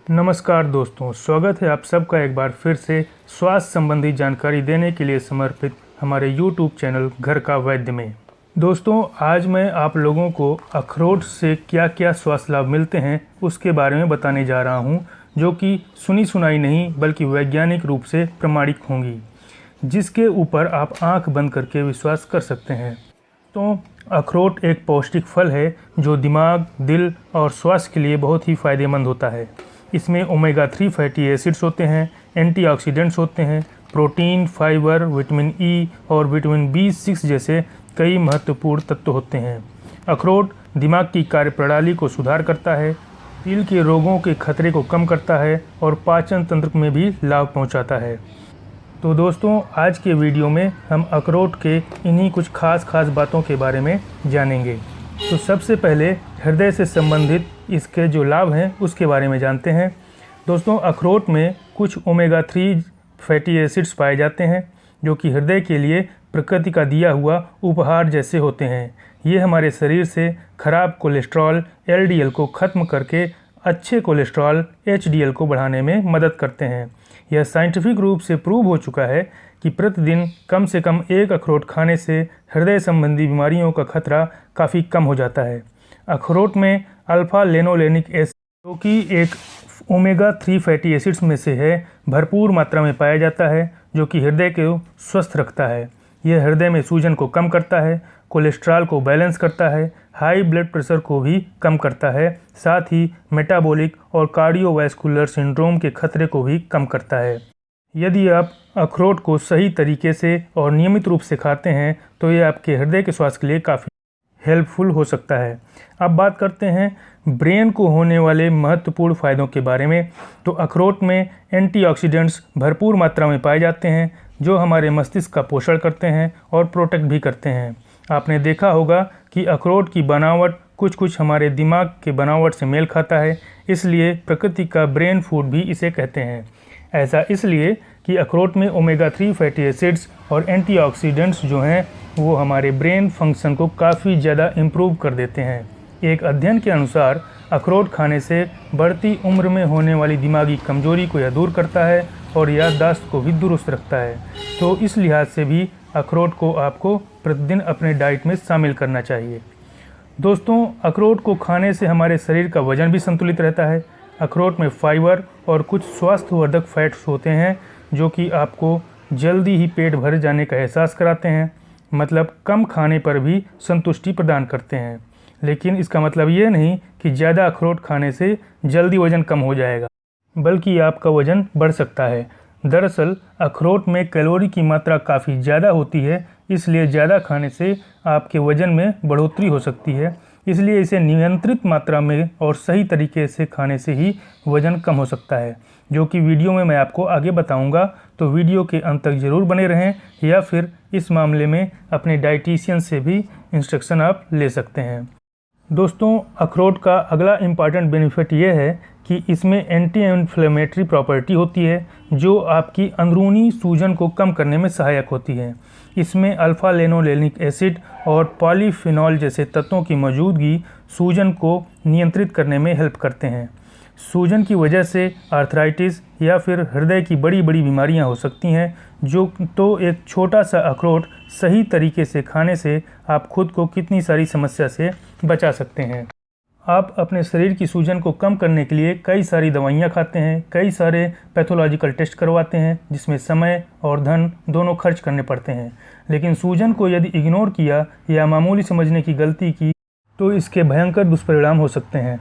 नमस्कार दोस्तों, स्वागत है आप सबका एक बार फिर से स्वास्थ्य संबंधी जानकारी देने के लिए समर्पित हमारे YouTube चैनल घर का वैद्य में। दोस्तों, आज मैं आप लोगों को अखरोट से क्या क्या स्वास्थ्य लाभ मिलते हैं उसके बारे में बताने जा रहा हूं, जो कि सुनी सुनाई नहीं बल्कि वैज्ञानिक रूप से प्रमाणित होंगी, जिसके ऊपर आप आंख बंद करके विश्वास कर सकते हैं। तो अखरोट एक पौष्टिक फल है जो दिमाग, दिल और स्वास्थ्य के लिए बहुत ही फ़ायदेमंद होता है। इसमें ओमेगा 3 फैटी एसिड्स होते हैं, एंटीऑक्सीडेंट्स होते हैं, प्रोटीन, फाइबर, विटामिन ई और विटामिन B6 जैसे कई महत्वपूर्ण तत्व होते हैं। अखरोट दिमाग की कार्यप्रणाली को सुधार करता है, दिल के रोगों के खतरे को कम करता है और पाचन तंत्र में भी लाभ पहुंचाता है। तो दोस्तों, आज के वीडियो में हम अखरोट के इन्हीं कुछ खास बातों के बारे में जानेंगे। तो सबसे पहले हृदय से संबंधित इसके जो लाभ हैं उसके बारे में जानते हैं। दोस्तों, अखरोट में कुछ ओमेगा 3 फैटी एसिड्स पाए जाते हैं जो कि हृदय के लिए प्रकृति का दिया हुआ उपहार जैसे होते हैं। ये हमारे शरीर से खराब कोलेस्ट्रॉल LDL को ख़त्म करके अच्छे कोलेस्ट्रॉल HDL को बढ़ाने में मदद करते हैं। यह साइंटिफिक रूप से प्रूव हो चुका है कि प्रतिदिन कम से कम एक अखरोट खाने से हृदय संबंधी बीमारियों का खतरा काफ़ी कम हो जाता है। अखरोट में अल्फा लेनोलेनिक एसिड, जो कि एक ओमेगा 3 फैटी एसिड्स में से है, भरपूर मात्रा में पाया जाता है, जो कि हृदय को स्वस्थ रखता है। यह हृदय में सूजन को कम करता है, कोलेस्ट्रॉल को बैलेंस करता है, हाई ब्लड प्रेशर को भी कम करता है, साथ ही मेटाबॉलिक और कार्डियोवैस्कुलर सिंड्रोम के खतरे को भी कम करता है। यदि आप अखरोट को सही तरीके से और नियमित रूप से खाते हैं तो ये आपके हृदय के स्वास्थ्य के लिए काफ़ी हेल्पफुल हो सकता है। अब बात करते हैं ब्रेन को होने वाले महत्वपूर्ण फ़ायदों के बारे में। तो अखरोट में एंटीऑक्सीडेंट्स भरपूर मात्रा में पाए जाते हैं जो हमारे मस्तिष्क का पोषण करते हैं और प्रोटेक्ट भी करते हैं। आपने देखा होगा कि अखरोट की बनावट कुछ हमारे दिमाग के बनावट से मेल खाता है, इसलिए प्रकृति का ब्रेन फूड भी इसे कहते हैं। ऐसा इसलिए कि अखरोट में ओमेगा 3 फैटी एसिड्स और एंटीऑक्सीडेंट्स जो हैं वो हमारे ब्रेन फंक्शन को काफ़ी ज़्यादा इम्प्रूव कर देते हैं। एक अध्ययन के अनुसार अखरोट खाने से बढ़ती उम्र में होने वाली दिमागी कमजोरी को यह दूर करता है और याददाश्त को भी दुरुस्त रखता है। तो इस लिहाज से भी अखरोट को आपको प्रतिदिन अपने डाइट में शामिल करना चाहिए। दोस्तों, अखरोट को खाने से हमारे शरीर का वजन भी संतुलित रहता है। अखरोट में फाइबर और कुछ स्वास्थ्यवर्धक फैट्स होते हैं जो कि आपको जल्दी ही पेट भर जाने का एहसास कराते हैं, मतलब कम खाने पर भी संतुष्टि प्रदान करते हैं। लेकिन इसका मतलब ये नहीं कि ज़्यादा अखरोट खाने से जल्दी वज़न कम हो जाएगा, बल्कि आपका वज़न बढ़ सकता है। दरअसल अखरोट में कैलोरी की मात्रा काफ़ी ज़्यादा होती है, इसलिए ज़्यादा खाने से आपके वज़न में बढ़ोतरी हो सकती है। इसलिए इसे नियंत्रित मात्रा में और सही तरीके से खाने से ही वज़न कम हो सकता है, जो कि वीडियो में मैं आपको आगे बताऊंगा। तो वीडियो के अंत तक ज़रूर बने रहें, या फिर इस मामले में अपने डाइटिशियन से भी इंस्ट्रक्शन आप ले सकते हैं। दोस्तों, अखरोट का अगला इम्पॉर्टेंट बेनिफिट ये है कि इसमें एंटी इन्फ्लेमेटरी प्रॉपर्टी होती है जो आपकी अंदरूनी सूजन को कम करने में सहायक होती है। इसमें अल्फा लेनोलेनिक एसिड और पॉलीफिनॉल जैसे तत्वों की मौजूदगी सूजन को नियंत्रित करने में हेल्प करते हैं। सूजन की वजह से आर्थराइटिस या फिर हृदय की बड़ी बीमारियां हो सकती हैं, तो एक छोटा सा अखरोट सही तरीके से खाने से आप खुद को कितनी सारी समस्या से बचा सकते हैं। आप अपने शरीर की सूजन को कम करने के लिए कई सारी दवाइयाँ खाते हैं, कई सारे पैथोलॉजिकल टेस्ट करवाते हैं, जिसमें समय और धन दोनों खर्च करने पड़ते हैं। लेकिन सूजन को यदि इग्नोर किया या मामूली समझने की गलती की तो इसके भयंकर दुष्परिणाम हो सकते हैं।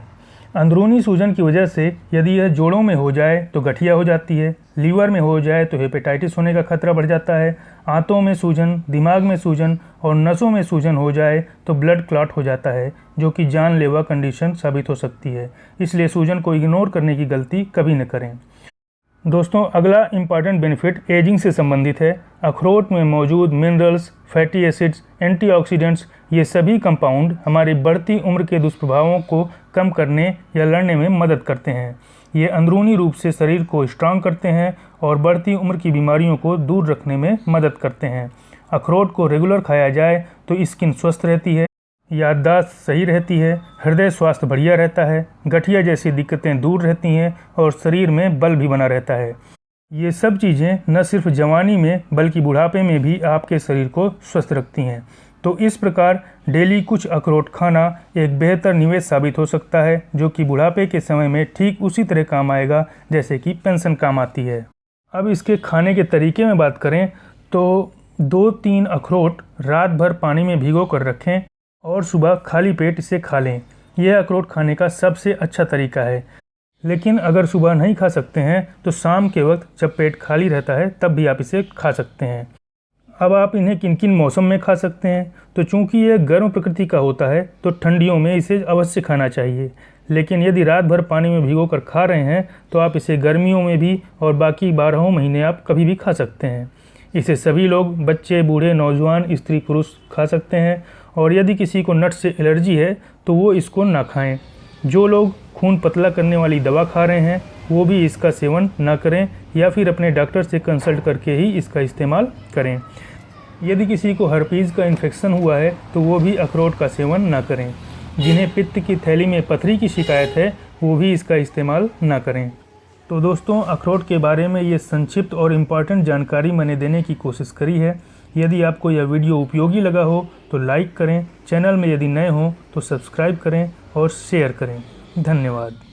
अंदरूनी सूजन की वजह से यदि यह जोड़ों में हो जाए तो गठिया हो जाती है, लीवर में हो जाए तो हेपेटाइटिस होने का खतरा बढ़ जाता है, आंतों में सूजन, दिमाग में सूजन और नसों में सूजन हो जाए तो ब्लड क्लॉट हो जाता है, जो कि जानलेवा कंडीशन साबित हो सकती है। इसलिए सूजन को इग्नोर करने की गलती कभी न करें। दोस्तों, अगला इम्पॉर्टेंट बेनिफिट एजिंग से संबंधित है। अखरोट में मौजूद मिनरल्स, फैटी एसिड्स, एंटीऑक्सीडेंट्स, ये सभी कंपाउंड हमारी बढ़ती उम्र के दुष्प्रभावों को कम करने या लड़ने में मदद करते हैं। ये अंदरूनी रूप से शरीर को स्ट्रांग करते हैं और बढ़ती उम्र की बीमारियों को दूर रखने में मदद करते हैं। अखरोट को रेगुलर खाया जाए तो स्किन स्वस्थ रहती है, याददाश्त सही रहती है, हृदय स्वास्थ्य बढ़िया रहता है, गठिया जैसी दिक्कतें दूर रहती हैं और शरीर में बल भी बना रहता है। ये सब चीज़ें न सिर्फ जवानी में बल्कि बुढ़ापे में भी आपके शरीर को स्वस्थ रखती हैं। तो इस प्रकार डेली कुछ अखरोट खाना एक बेहतर निवेश साबित हो सकता है, जो कि बुढ़ापे के समय में ठीक उसी तरह काम आएगा जैसे कि पेंशन काम आती है। अब इसके खाने के तरीके में बात करें तो 2-3 अखरोट रात भर पानी में भिगो कर रखें और सुबह खाली पेट इसे खा लें। यह अखरोट खाने का सबसे अच्छा तरीका है। लेकिन अगर सुबह नहीं खा सकते हैं तो शाम के वक्त जब पेट खाली रहता है तब भी आप इसे खा सकते हैं। अब आप इन्हें किन किन मौसम में खा सकते हैं, तो चूंकि यह गर्म प्रकृति का होता है तो ठंडियों में इसे अवश्य खाना चाहिए। लेकिन यदि रात भर पानी में भिगो कर खा रहे हैं तो आप इसे गर्मियों में भी और बाकी 12 महीने आप कभी भी खा सकते हैं। इसे सभी लोग, बच्चे, बूढ़े, नौजवान, स्त्री, पुरुष खा सकते हैं। और यदि किसी को नट से एलर्जी है तो वो इसको ना खाएं। जो लोग खून पतला करने वाली दवा खा रहे हैं वो भी इसका सेवन ना करें या फिर अपने डॉक्टर से कंसल्ट करके ही इसका इस्तेमाल करें। यदि किसी को हर्पीज़ का इन्फेक्शन हुआ है तो वो भी अखरोट का सेवन ना करें। जिन्हें पित्त की थैली में पथरी की शिकायत है वो भी इसका इस्तेमाल ना करें। तो दोस्तों, अखरोट के बारे में ये संक्षिप्त और इम्पॉर्टेंट जानकारी मैंने देने की कोशिश करी है। यदि आपको यह वीडियो उपयोगी लगा हो तो लाइक करें, चैनल में यदि नए हों तो सब्सक्राइब करें और शेयर करें। धन्यवाद।